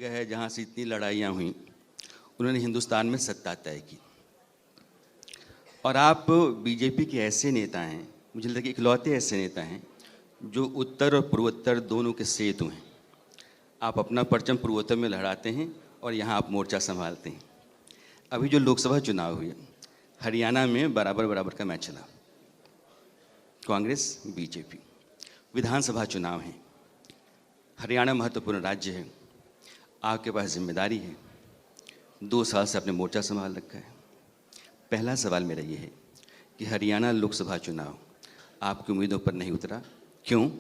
है जहाँ से इतनी लड़ाइयाँ हुई, उन्होंने हिंदुस्तान में सत्ता तय की। और आप बीजेपी के ऐसे नेता हैं, मुझे लगता है कि इकलौते ऐसे नेता हैं जो उत्तर और पूर्वोत्तर दोनों के सेतु हैं। आप अपना परचम पूर्वोत्तर में लहराते हैं और यहाँ आप मोर्चा संभालते हैं। अभी जो लोकसभा चुनाव हुए, हरियाणा में बराबर बराबर का मैच चला, कांग्रेस बीजेपी। विधानसभा चुनाव हैं, हरियाणा महत्वपूर्ण राज्य है, आपके पास जिम्मेदारी है, 2 साल से आपने मोर्चा संभाल रखा है। पहला सवाल मेरा ये है कि हरियाणा लोकसभा चुनाव आपकी उम्मीदों पर नहीं उतरा, क्यों?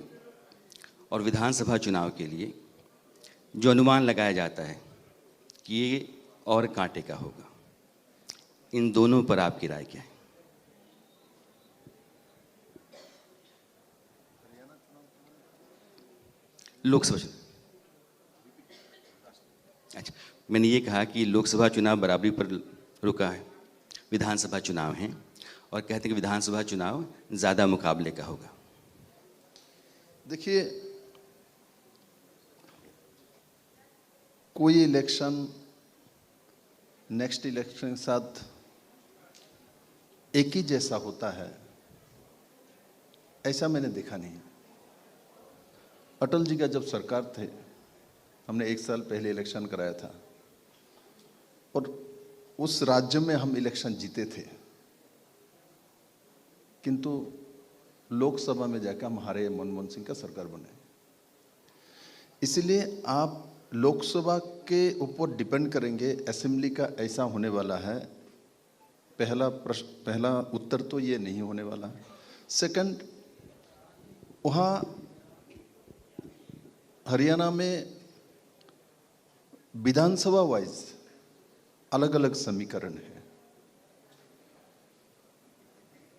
और विधानसभा चुनाव के लिए जो अनुमान लगाया जाता है कि ये और कांटे का होगा, इन दोनों पर आपकी राय क्या है? लोकसभा चुनाव, अच्छा, मैंने ये कहा कि लोकसभा चुनाव बराबरी पर रुका है, विधानसभा चुनाव हैं और कहते हैं कि विधानसभा चुनाव ज़्यादा मुकाबले का होगा। देखिए, कोई इलेक्शन नेक्स्ट इलेक्शन के साथ एक ही जैसा होता है, ऐसा मैंने देखा नहीं। अटल जी का जब सरकार थे, हमने 1 साल पहले इलेक्शन कराया था और उस राज्य में हम इलेक्शन जीते थे, किंतु लोकसभा में जाकर हम हारे, मनमोहन सिंह का सरकार बने। इसलिए आप लोकसभा के ऊपर डिपेंड करेंगे, असेंबली का ऐसा होने वाला है। पहला उत्तर तो ये नहीं होने वाला। सेकंड, वहाँ हरियाणा में विधानसभा वाइज अलग अलग समीकरण है।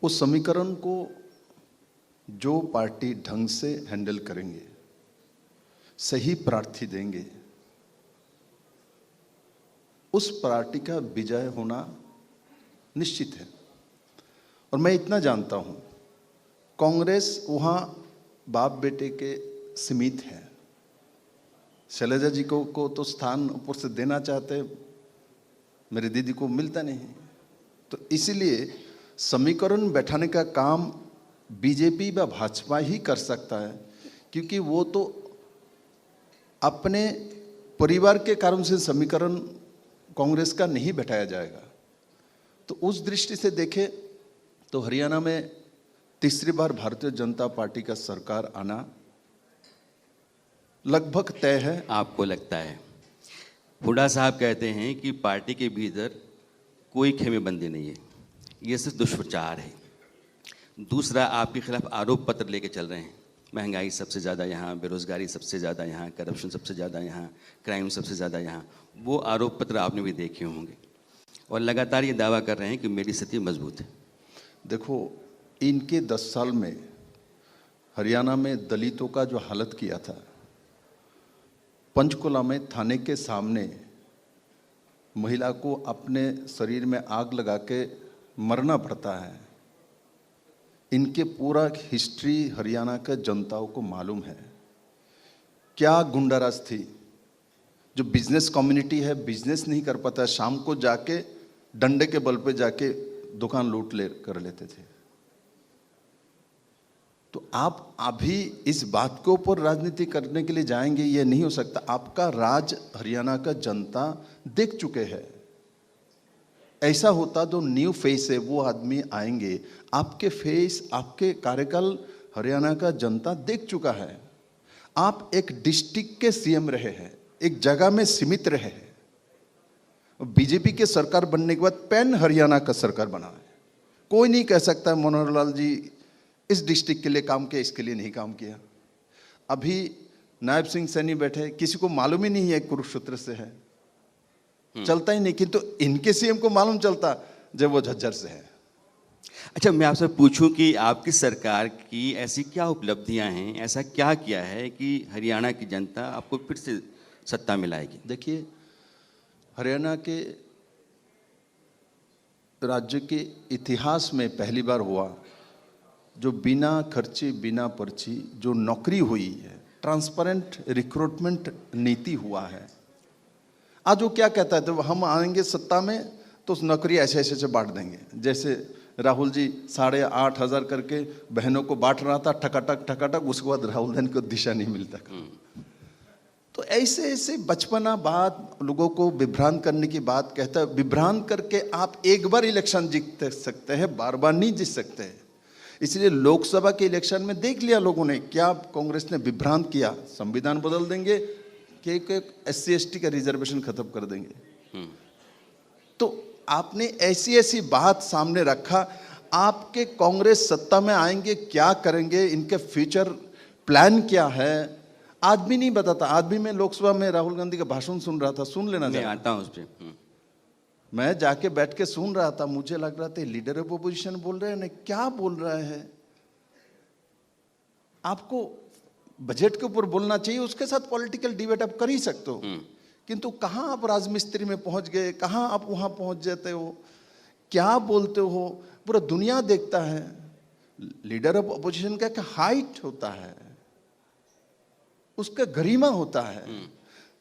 उस समीकरण को जो पार्टी ढंग से हैंडल करेंगे, सही प्रार्थी देंगे, उस पार्टी का विजय होना निश्चित है। और मैं इतना जानता हूं, कांग्रेस वहां बाप बेटे के सीमित है। शैलजा जी को तो स्थान ऊपर से देना चाहते, मेरी दीदी को मिलता नहीं। तो इसीलिए समीकरण बैठाने का काम बीजेपी व भाजपा ही कर सकता है, क्योंकि वो तो अपने परिवार के कारण से समीकरण कांग्रेस का नहीं बैठाया जाएगा। तो उस दृष्टि से देखें तो हरियाणा में तीसरी बार भारतीय जनता पार्टी का सरकार आना लगभग तय है। आपको लगता है? हुड्डा साहब कहते हैं कि पार्टी के भीतर कोई खेमेबंदी नहीं है, ये सिर्फ दुष्प्रचार है। दूसरा, आपके खिलाफ आरोप पत्र लेके चल रहे हैं, महंगाई सबसे ज़्यादा यहाँ, बेरोजगारी सबसे ज़्यादा यहाँ, करप्शन सबसे ज़्यादा यहाँ, क्राइम सबसे ज़्यादा यहाँ। वो आरोप पत्र आपने भी देखे होंगे और लगातार ये दावा कर रहे हैं कि मेरी स्थिति मजबूत है। देखो, इनके 10 साल में हरियाणा में दलितों का जो हालत किया था, पंचकुला में थाने के सामने महिला को अपने शरीर में आग लगा के मरना पड़ता है। इनके पूरा हिस्ट्री हरियाणा के जनताओं को मालूम है। क्या गुंडाराज थी। जो बिजनेस कम्युनिटी है, बिजनेस नहीं कर पाता, शाम को जाके डंडे के बल पे जाके दुकान लूट कर लेते थे। तो आप अभी इस बात के ऊपर राजनीति करने के लिए जाएंगे, ये नहीं हो सकता। आपका राज हरियाणा का जनता देख चुके हैं। ऐसा होता तो न्यू फेस है, वो आदमी आएंगे। आपके फेस, आपके कार्यकाल हरियाणा का जनता देख चुका है। आप एक डिस्ट्रिक्ट के सीएम रहे हैं, एक जगह में सीमित रहे हैं। बीजेपी के सरकार बनने के बाद पैन हरियाणा का सरकार बना है। कोई नहीं कह सकता मनोहर लाल जी इस डिस्ट्रिक्ट के लिए काम किया, इसके लिए नहीं काम किया। अभी नायब सिंह सैनी बैठे, किसी को मालूम ही नहीं है कुरुक्षेत्र से है, चलता ही नहीं। किंतु इनके सीएम को मालूम चलता जब वो झज्जर से है। अच्छा, मैं आपसे पूछूं कि आपकी सरकार की ऐसी क्या उपलब्धियां हैं, ऐसा क्या किया है कि हरियाणा की जनता आपको फिर से सत्ता मिलाएगी? देखिए, हरियाणा के राज्य के इतिहास में पहली बार हुआ जो बिना खर्चे बिना पर्ची जो नौकरी हुई है, ट्रांसपेरेंट रिक्रूटमेंट नीति हुआ है। आज वो क्या कहता है, तो हम आएंगे सत्ता में तो उस नौकरी ऐसे ऐसे बांट देंगे। जैसे राहुल जी 8,500 करके बहनों को बांट रहा था, ठकाटक, उसके बाद राहुल गांधी को दिशा नहीं मिलता। तो ऐसे ऐसे बचपना बात, लोगों को विभ्रांत करने की बात कहता है। विभ्रांत करके आप एक बार इलेक्शन जीत सकते हैं, बार बार नहीं जीत सकते। इसलिए लोकसभा के इलेक्शन में देख लिया लोगों ने क्या कांग्रेस ने विभ्रांत किया, संविधान बदल देंगे कि SC ST का रिजर्वेशन खत्म कर देंगे। तो आपने ऐसी ऐसी बात सामने रखा। आपके कांग्रेस सत्ता में आएंगे, क्या करेंगे, इनके फ्यूचर प्लान क्या है, आज भी नहीं बताता। आज भी मैं लोकसभा में राहुल गांधी का भाषण सुन रहा था, सुन लेना मैं आता हूं उस पे। मैं जाके बैठ के सुन रहा था, मुझे लग रहा था लीडर ऑफ अपोजिशन बोल रहे हैं, क्या बोल रहे हैं। आपको बजट के ऊपर बोलना चाहिए, उसके साथ पॉलिटिकल डिबेट आप कर ही सकते हो, किंतु कहां आप राजमिस्त्री में पहुंच गए, कहां आप वहां पहुंच जाते हो, क्या बोलते हो, पूरा दुनिया देखता है। लीडर ऑफ अपोजिशन का एक हाइट होता है, उसका गरिमा होता है।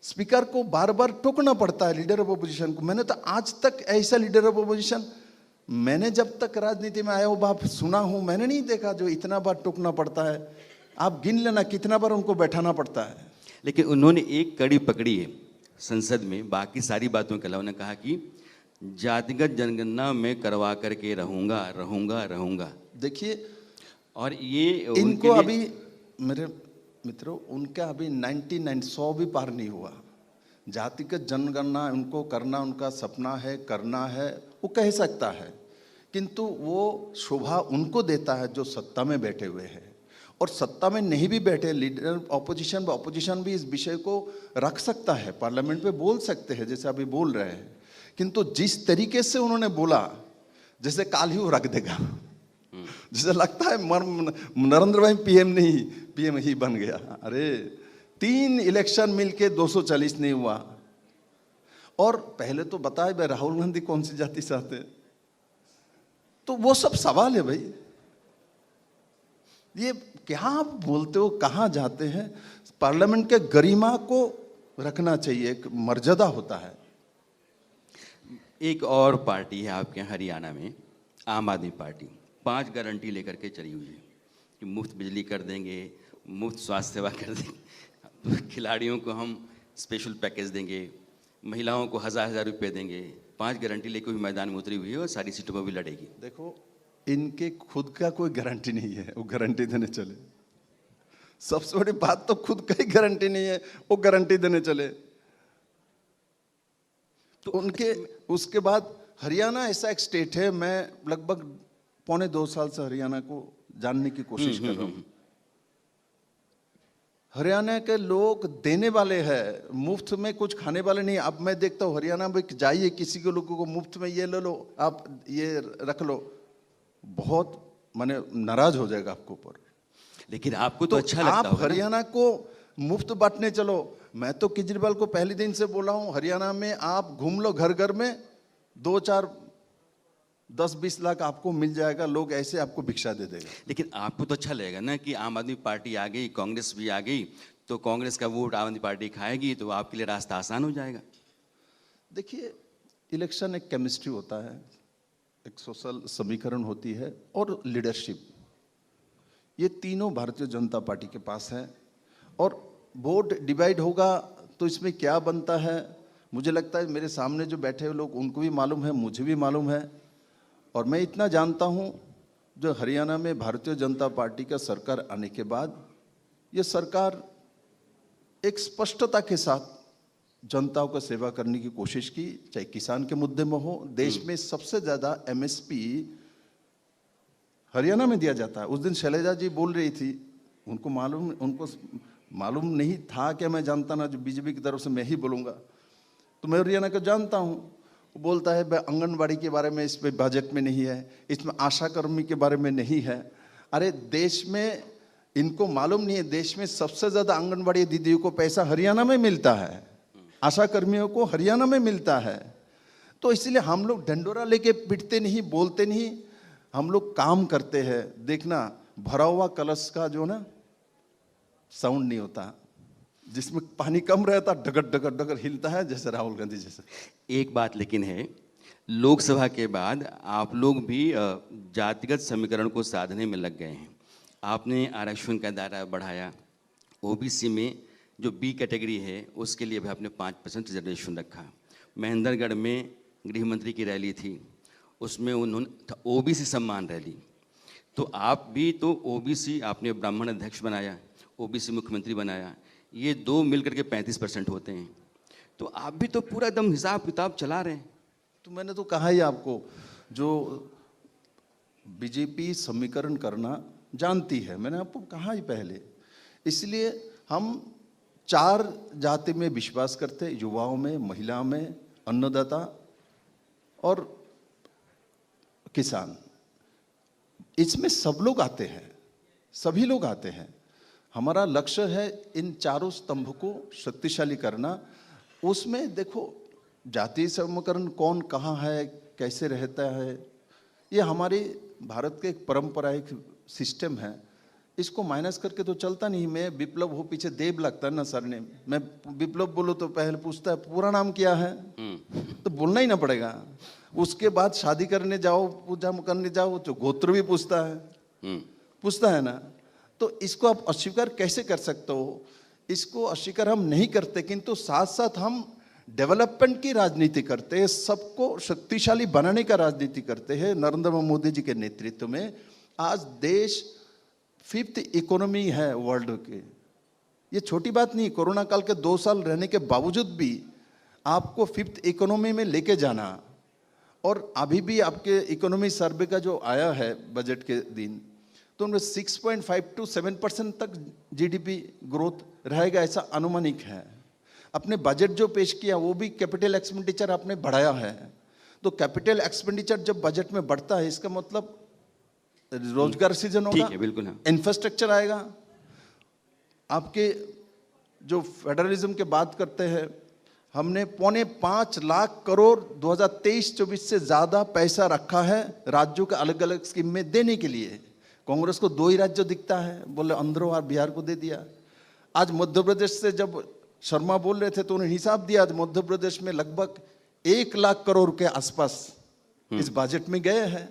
स्पीकर को बार बार टोकना पड़ता है लीडर ऑफ अपोजिशन को। मैंने तो आज तक ऐसा लीडर ऑफ अपोजिशन, मैंने जब तक राजनीति में आया वो बात सुना हूं, मैंने नहीं देखा जो इतना बार टोकना पड़ता है। आप गिन लेना कितना बार उनको बैठाना पड़ता है। लेकिन उन्होंने एक कड़ी पकड़ी है संसद में, बाकी सारी बातों के अलावा उन्होंने कहा कि जातिगत जनगणना में करवा करके रहूंगा। देखिए, और ये इनको अभी, मेरे मित्रों, उनका अभी 99 भी पार नहीं हुआ। जातिगत जनगणना उनको करना उनका सपना है, करना है, वो कह सकता है, किंतु वो शोभा उनको देता है जो सत्ता में बैठे हुए हैं। और सत्ता में नहीं भी बैठे लीडर ऑपोजिशन भी इस विषय को रख सकता है, पार्लियामेंट में बोल सकते हैं जैसे अभी बोल रहे हैं। किंतु जिस तरीके से उन्होंने बोला, जैसे काल ही वो रख देगा, जैसे लगता है नरेंद्र भाई पीएम ही बन गया। अरे 3 इलेक्शन मिलके 240 नहीं हुआ। और पहले तो बताए भाई राहुल गांधी कौन सी जाति से आते, तो वो सब सवाल है भाई। ये क्या आप बोलते हो, कहां जाते हैं। पार्लियामेंट के गरिमा को रखना चाहिए, एक मर्यादा होता है। एक और पार्टी है आपके हरियाणा में, आम आदमी पार्टी, 5 गारंटी लेकर के चली हुई है कि मुफ्त बिजली कर देंगे, मुफ्त स्वास्थ्य सेवा कर देंगे, खिलाड़ियों को हम स्पेशल पैकेज देंगे, महिलाओं को 1000 रुपये देंगे। 5 गारंटी लेकर हुई मैदान में उतरी हुई है और सारी सीटों पर भी लड़ेगी। देखो, इनके खुद का कोई गारंटी नहीं है, वो गारंटी देने चले। सबसे बड़ी बात तो खुद का ही गारंटी नहीं है, वो गारंटी देने चले। तो उनके उसके बाद हरियाणा ऐसा एक स्टेट है, मैं लगभग 1.25 साल से हरियाणा को जानने की कोशिश कर रहा हूं। हरियाणा के लोग देने वाले हैं, मुफ्त में कुछ खाने वाले नहीं। अब मैं देखता हूं हरियाणा में जाइए, किसी के लोगों को मुफ्त में ये ले लो, आप ये रख लो, बहुत माने नाराज हो जाएगा आपके ऊपर। लेकिन आपको तो अच्छा लगता होगा आप हरियाणा को मुफ्त बांटने चलो। मैं तो केजरीवाल को पहले दिन से बोला हूं, हरियाणा में आप घूम लो, घर घर में 2, 4, 10, 20 लाख आपको मिल जाएगा, लोग ऐसे आपको भिक्षा दे देगा। लेकिन आपको तो अच्छा लगेगा ना कि आम आदमी पार्टी आ गई, कांग्रेस भी आ गई, तो कांग्रेस का वोट आम आदमी पार्टी खाएगी, तो आपके लिए रास्ता आसान हो जाएगा। देखिए, इलेक्शन एक केमिस्ट्री होता है, एक सोशल समीकरण होती है, और लीडरशिप, ये तीनों भारतीय जनता पार्टी के पास है। और वोट डिवाइड होगा तो इसमें क्या बनता है, मुझे लगता है मेरे सामने जो बैठे हुए लोग उनको भी मालूम है, मुझे भी मालूम है। और मैं इतना जानता हूं, जो हरियाणा में भारतीय जनता पार्टी का सरकार आने के बाद, ये सरकार एक स्पष्टता के साथ जनताओं का सेवा करने की कोशिश की, चाहे किसान के मुद्दे में हो। देश में सबसे ज्यादा MSP हरियाणा में दिया जाता है। उस दिन शैलजा जी बोल रही थी, उनको मालूम नहीं था कि मैं जानता ना, जो बीजेपी की तरफ से मैं ही बोलूंगा, तो मैं हरियाणा को जानता हूं। वो बोलता है आंगनबाड़ी के बारे में इसमें बजट में नहीं है, इसमें आशा कर्मी के बारे में नहीं है। अरे देश में इनको मालूम नहीं है, देश में सबसे ज्यादा आंगनबाड़ी दीदियों को पैसा हरियाणा में मिलता है, आशा कर्मियों को हरियाणा में मिलता है। तो इसलिए हम लोग ढंडोरा लेके पिटते नहीं, बोलते नहीं, हम लोग काम करते हैं। देखना, भरा हुआ कलश का जो ना साउंड नहीं होता, जिसमें पानी कम रहता डगर डगर डगर हिलता है, जैसे राहुल गांधी जैसे। एक बात लेकिन है, लोकसभा के बाद आप लोग भी जातिगत समीकरण को साधने में लग गए हैं। आपने आरक्षण का दायरा बढ़ाया, ओबीसी में जो बी कैटेगरी है उसके लिए भी आपने 5% रिजर्वेशन रखा। महेंद्रगढ़ में गृह मंत्री की रैली थी, उसमें उन्होंने ओबीसी सम्मान रैली, तो आप भी तो ओबीसी, आपने ब्राह्मण अध्यक्ष बनाया, ओबीसी मुख्यमंत्री बनाया, ये दो मिलकर के 35% होते हैं, तो आप भी तो पूरा एकदम हिसाब किताब चला रहे हैं। तो मैंने तो कहा ही आपको, जो बीजेपी समीकरण करना जानती है, मैंने आपको कहा ही पहले। इसलिए हम 4 जाति में विश्वास करते, युवाओं में, महिलाओं में, अन्नदाता और किसान। इसमें सब लोग आते हैं, सभी लोग आते हैं। हमारा लक्ष्य है इन चारों स्तंभ को शक्तिशाली करना। उसमें देखो, जातीय समीकरण कौन कहाँ है, कैसे रहता है, ये हमारी भारत के एक परंपरा, एक सिस्टम है। इसको माइनस करके तो चलता नहीं। मैं विप्लव हो, पीछे देव लगता है ना सरनेम, मैं विप्लव बोलो तो पहले पूछता है पूरा नाम क्या है, तो बोलना ही ना पड़ेगा। उसके बाद शादी करने जाओ, पूजा करने जाओ, तो गोत्र भी पूछता है ना। तो इसको आप अस्वीकार कैसे कर सकते हो? इसको अस्वीकार हम नहीं करते, किंतु साथ साथ हम डेवलपमेंट की राजनीति करते हैं, सबको शक्तिशाली बनाने का राजनीति करते हैं। नरेंद्र मोदी जी के नेतृत्व में आज देश 5th इकोनॉमी है वर्ल्ड के। ये छोटी बात नहीं। कोरोना काल के 2 साल रहने के बावजूद भी आपको 5th इकोनॉमी में लेके जाना, और अभी भी आपके इकोनॉमी सर्वे का जो आया है बजट के दिन, तो उनमें 6.5 to 7% तक जीडीपी ग्रोथ रहेगा, ऐसा अनुमानिक है। अपने बजट जो पेश किया वो भी कैपिटल एक्सपेंडिचर आपने बढ़ाया है। तो कैपिटल एक्सपेंडिचर जब बजट में बढ़ता है, इसका मतलब रोजगार सृजन होगा, ठीक है, बिल्कुल हाँ। इंफ्रास्ट्रक्चर आएगा। आपके जो फेडरलिज्म के बात करते हैं, हमने 4.25 लाख करोड़ 2023-24 से ज्यादा पैसा रखा है राज्यों के अलग अलग स्कीम में देने के लिए। कांग्रेस को 2 ही राज्य दिखता है, बोले आंध्र और बिहार को दे दिया। आज मध्य प्रदेश से जब शर्मा बोल रहे थे तो उन्होंने हिसाब दिया, आज मध्य प्रदेश में लगभग 1 लाख करोड़ के आसपास इस बजट में गए हैं।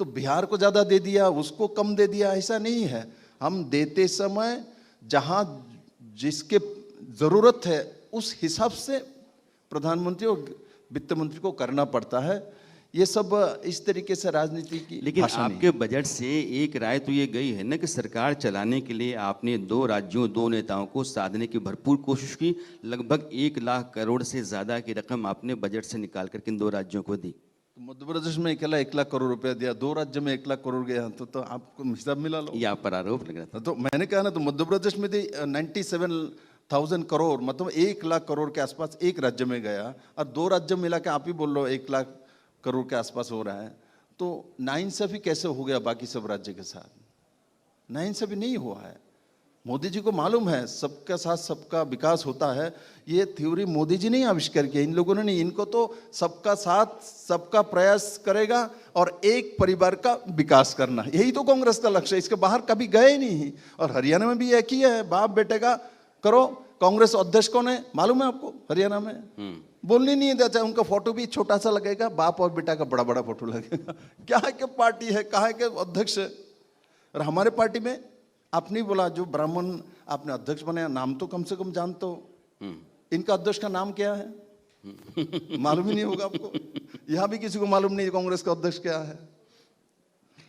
तो बिहार को ज्यादा दे दिया, उसको कम दे दिया, ऐसा नहीं है। हम देते समय जहां जिसके जरूरत है उस हिसाब से प्रधानमंत्री और वित्त मंत्री को करना पड़ता है। ये सब इस तरीके से राजनीति की लेकिन भाषा आपके बजट से एक राय तो ये गई है ना कि सरकार चलाने के लिए आपने 2 राज्यों, 2 नेताओं को साधने की भरपूर कोशिश की। लगभग 1 लाख करोड़ से ज्यादा की रकम आपने बजट से निकाल कर इन 2 राज्यों को दी। तो मध्य प्रदेश में अकेला 1 लाख करोड़ रुपया दिया, 2 राज्य में 1 लाख करोड़ गया, तो आपको हिसाब मिला लो। ये आप पर आरोप लग रहा था। तो मैंने कहा ना, तो मध्य प्रदेश में 97,000 करोड़, मतलब 1 लाख करोड़ के आसपास एक राज्य में गया, और 2 राज्य मिला के आप ही बोल लो 1 लाख करोड़ के आसपास हो रहा है। तो नाइंसाफी कैसे हो गया बाकी सब राज्य के साथ? नाइंसाफी नहीं हुआ है। मोदी जी को मालूम है सबका साथ सबका विकास होता है। ये थ्योरी मोदी जी नहीं आविष्कार किया, इन लोगों ने नहीं। इनको तो सबका साथ सबका प्रयास करेगा और एक परिवार का विकास करना, यही तो कांग्रेस का लक्ष्य है। इसके बाहर कभी गए नहीं। और हरियाणा में भी एक ही है, बाप बेटे का करो। कांग्रेस अध्यक्ष कौन है मालूम है आपको? हरियाणा में बोलने नहीं देता। उनका फोटो भी छोटा सा लगेगा, बाप और बेटा का बड़ा बड़ा फोटो लगेगा। क्या है कि पार्टी है, कहा है कि अध्यक्ष है। और हमारे पार्टी में आपने बोला जो ब्राह्मण आपने अध्यक्ष बनाया, नाम तो कम से कम जानते हो। इनका अध्यक्ष का नाम क्या है? मालूम ही नहीं होगा आपको। यहां भी किसी को मालूम नहीं कांग्रेस का अध्यक्ष क्या है।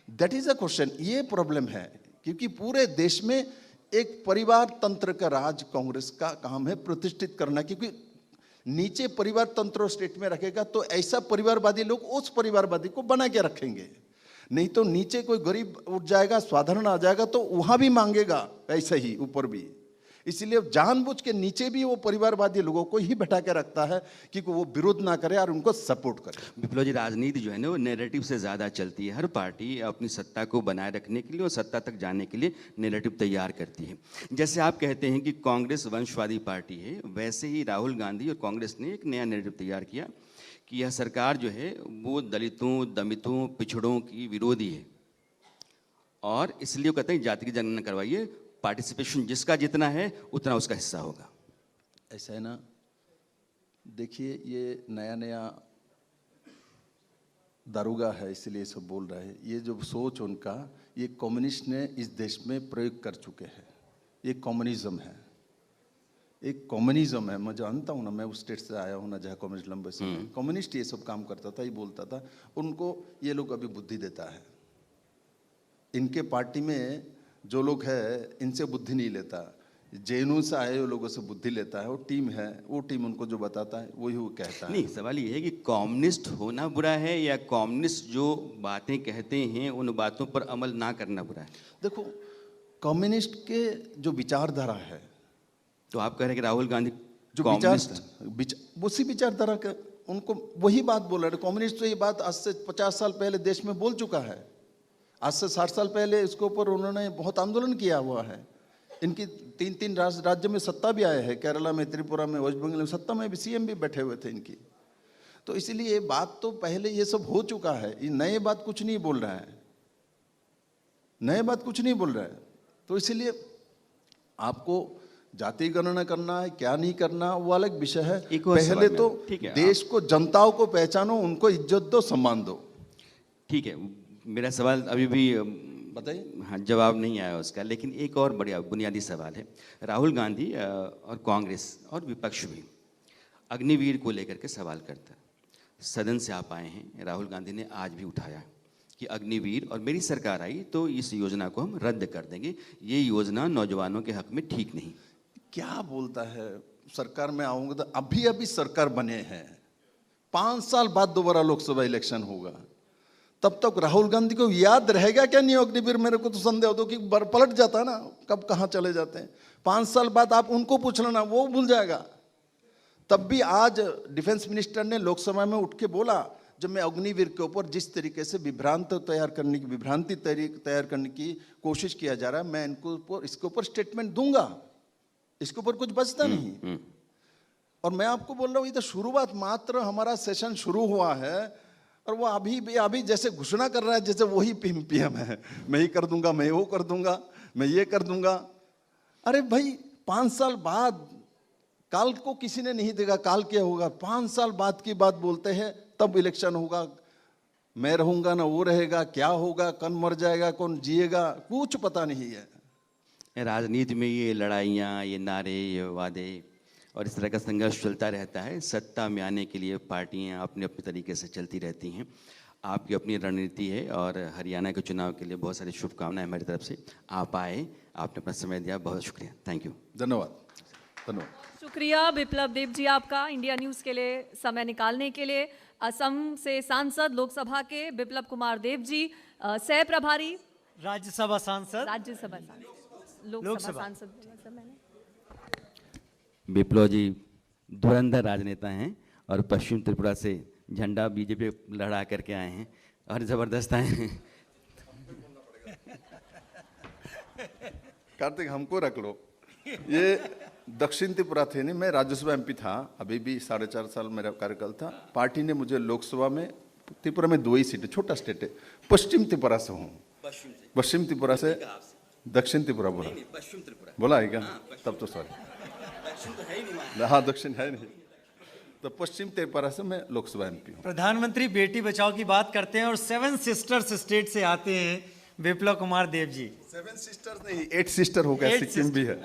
That is a question. ये प्रॉब्लम है, क्योंकि पूरे देश में एक परिवार तंत्र का राज कांग्रेस का काम है प्रतिष्ठित करना। क्योंकि नीचे परिवार तंत्र स्टेट में रखेगा तो ऐसा परिवारवादी लोग उस परिवारवादी को बना के रखेंगे। नहीं तो नीचे कोई गरीब उठ जाएगा, साधारण आ जाएगा तो वहां भी मांगेगा, ऐसे ही ऊपर भी। इसलिए जानबूझ के नीचे भी वो परिवारवादी लोगों को ही बैठा के रखता है कि वो विरोध ना करे और उनको सपोर्ट करे। विप्लव जी, राजनीति जो है ना वो नैरेटिव से ज़्यादा चलती है। हर पार्टी अपनी सत्ता को बनाए रखने के लिए और सत्ता तक जाने के लिए नैरेटिव तैयार करती है। जैसे आप कहते हैं कि कांग्रेस वंशवादी पार्टी है, वैसे ही राहुल गांधी और कांग्रेस ने एक नया नैरेटिव तैयार किया कि यह सरकार जो है वो दलितों, दमितों, पिछड़ों की विरोधी है, और इसलिए वो कहते हैं जाति की जनगणना करवाइए, पार्टिसिपेशन जिसका जितना है उतना उसका हिस्सा होगा। ऐसा है ना, देखिए ये नया नया दारोगा है इसलिए सब बोल रहे हैं। ये जो सोच उनका, ये कम्युनिस्ट ने इस देश में प्रयोग कर चुके हैं। ये कम्युनिज्म है, एक कम्युनिज्म है। मैं जानता हूँ ना, मैं उस स्टेट से आया हूँ ना जहाँ कम्युनिस्ट लंबे समय कम्युनिस्ट ये सब काम करता था, ये बोलता था। उनको ये लोग अभी बुद्धि देता है। इनके पार्टी में जो लोग हैं इनसे बुद्धि नहीं लेता, जेएनयू से आए हुए लोगों से बुद्धि लेता है। वो टीम है, वो टीम उनको जो बताता है वही वो कहता है। नहीं, सवाल ये है कि कम्युनिस्ट होना बुरा है या कम्युनिस्ट जो बातें कहते हैं उन बातों पर अमल ना करना बुरा है? देखो, कम्युनिस्ट के जो विचारधारा है, तो आप कह रहे हैं कि राहुल गांधी जो उसी विचारधारा का उनको वही बात बोल रहे हैं। कम्युनिस्ट तो ये बात आज से 50 साल पहले देश में बोल चुका है। आज से 60 साल पहले इसके ऊपर उन्होंने बहुत आंदोलन किया हुआ है। इनकी 3 राज्य में सत्ता भी आए हैं, केरला में, त्रिपुरा में, वेस्ट बंगाल में सत्ता में भी सीएम भी बैठे हुए थे इनकी। तो इसलिए ये बात तो पहले ये सब हो चुका है। ये नए बात कुछ नहीं बोल रहा है, नए बात कुछ नहीं बोल रहा है। तो इसलिए आपको जाति गणना करना है क्या नहीं करना वो अलग विषय है। पहले तो देश को, जनताओं को पहचानो, उनको इज्जत दो, सम्मान दो। ठीक है, मेरा सवाल अभी भी बताइए। हाँ, जवाब नहीं आया उसका, लेकिन एक और बढ़िया बुनियादी सवाल है। राहुल गांधी और कांग्रेस और विपक्ष भी अग्निवीर को लेकर के सवाल करता है। सदन से आप आए हैं, राहुल गांधी ने आज भी उठाया कि अग्निवीर और मेरी सरकार आई तो इस योजना को हम रद्द कर देंगे, ये योजना नौजवानों के हक में ठीक नहीं। क्या बोलता है? सरकार में आऊंगा तो अभी अभी सरकार बने हैं, 5 साल बाद दोबारा लोकसभा इलेक्शन होगा, तब तक राहुल गांधी को याद रहेगा क्या नहीं अग्निवीर? मेरे को तो संदेह होता कि पलट जाता है ना, कब कहाँ चले जाते हैं। 5 साल बाद आप उनको पूछ लेना, वो भूल जाएगा। तब भी आज डिफेंस मिनिस्टर ने लोकसभा में उठ के बोला, जब मैं अग्निवीर के ऊपर जिस तरीके से विभ्रांति तैयार करने की कोशिश किया जा रहा है, मैं इनको इसके ऊपर स्टेटमेंट दूंगा, इसके ऊपर कुछ बचता नहीं। और मैं आपको बोल रहा हूँ, ये तो शुरुआत मात्र, हमारा सेशन शुरू हुआ है और वो अभी जैसे घोषणा कर रहा है जैसे वही पीएम है, मैं ही कर दूंगा, मैं वो कर दूंगा, मैं ये कर दूंगा। अरे भाई, 5 साल बाद, काल को किसी ने नहीं देखा, काल क्या होगा? 5 साल बाद की बात बोलते हैं, तब इलेक्शन होगा, मैं रहूंगा ना वो रहेगा, क्या होगा, कौन मर जाएगा, कौन जिएगा, कुछ पता नहीं है। राजनीति में ये लड़ाइयाँ, ये नारे, ये वादे और इस तरह का संघर्ष चलता रहता है। सत्ता में आने के लिए पार्टियां अपने अपने तरीके से चलती रहती हैं। आपकी अपनी रणनीति है और हरियाणा के चुनाव के लिए बहुत सारी शुभकामनाएं हमारी तरफ से। आप आए, आपने अपना समय दिया, बहुत शुक्रिया, थैंक यू। धन्यवाद, धन्यवाद। शुक्रिया बिप्लब देव जी आपका इंडिया न्यूज़ के लिए समय निकालने के लिए। असम से सांसद लोकसभा के बिप्लब कुमार देव जी, सह प्रभारी राज्यसभा सांसद, लोकसभा सांसद मैंने। बिप्लब जी धुरंधर राजनेता हैं और पश्चिम त्रिपुरा से झंडा बीजेपी लहरा करके आए हैं और जबरदस्त आए हैं। कार्तिक, हमको रख लो। ये दक्षिण त्रिपुरा थे नहीं, मैं राज्यसभा एमपी था, अभी भी 4.5 साल मेरा कार्यकाल था। पार्टी ने मुझे लोकसभा में, त्रिपुरा में 2 ही सीटें, छोटा स्टेट है, पश्चिम त्रिपुरा से हूँ। पश्चिम त्रिपुरा से दक्षिण त्रिपुरा बोला, बोला है क्या? तब तो सॉरी, हाँ दक्षिण है नहीं, तो पश्चिम त्रिपुरा से मैं लोकसभा एमपी हूँ। प्रधानमंत्री बेटी बचाओ की बात करते हैं और 7 सिस्टर्स स्टेट से आते हैं बिप्लब कुमार देव जी। 7 सिस्टर्स नहीं, 8 सिस्टर हो गया, सिक्किम भी है।